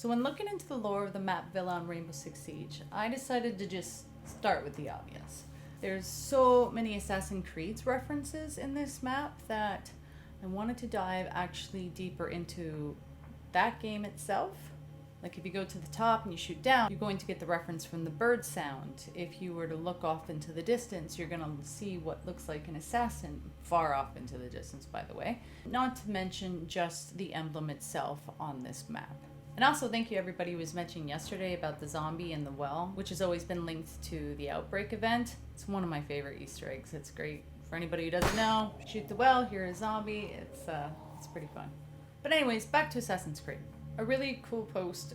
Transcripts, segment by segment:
So when looking into the lore of the map Villa on Rainbow Six Siege, I decided to just start with the obvious. There's so many Assassin's Creed references in this map that I wanted to dive actually deeper into that game itself. Like if you go to the top and you shoot down, you're going to get the reference from the bird sound. If you were to look off into the distance, you're going to see what looks like an assassin far off into the distance, by the way. Not to mention just the emblem itself on this map. And also thank you everybody who was mentioning yesterday about the zombie in the well, which has always been linked to the Outbreak event. It's one of my favorite Easter eggs. It's great. For anybody who doesn't know, shoot the well, hear a zombie. It's pretty fun. But anyways, back to Assassin's Creed. A really cool post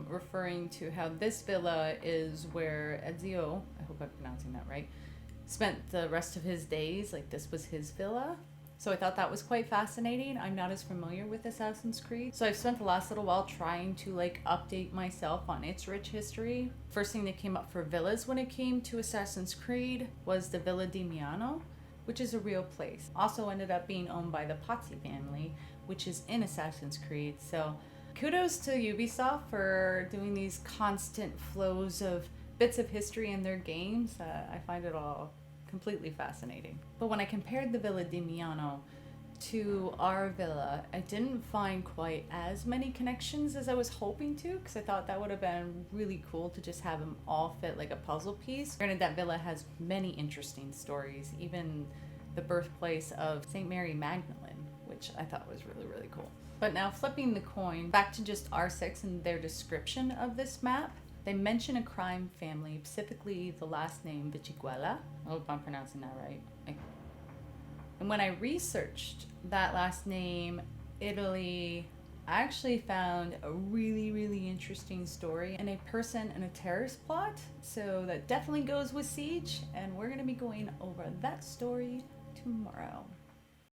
referring to how this villa is where Ezio, I hope I'm pronouncing that right, spent the rest of his days. Like this was his villa. So I thought that was quite fascinating. I'm not as familiar with Assassin's Creed, so I've spent the last little while trying to update myself on its rich history. First thing that came up for villas when it came to Assassin's Creed was the Villa di Miano, which is a real place. Also ended up being owned by the Pazzi family, which is in Assassin's Creed. So kudos to Ubisoft for doing these constant flows of bits of history in their games. I find it all completely fascinating. But when I compared the Villa di Miano to our villa, I didn't find quite as many connections as I was hoping to, because I thought that would have been really cool to just have them all fit like a puzzle piece. Granted, that villa has many interesting stories, even the birthplace of St. Mary Magdalene, which I thought was really, really cool. But now flipping the coin back to just R6 and their description of this map, they mention a crime family, specifically the last name Vichiguela. I hope I'm pronouncing that right. And when I researched that last name, Italy, I actually found a really, really interesting story and a person and a terrorist plot. So that definitely goes with Siege, and we're going to be going over that story tomorrow.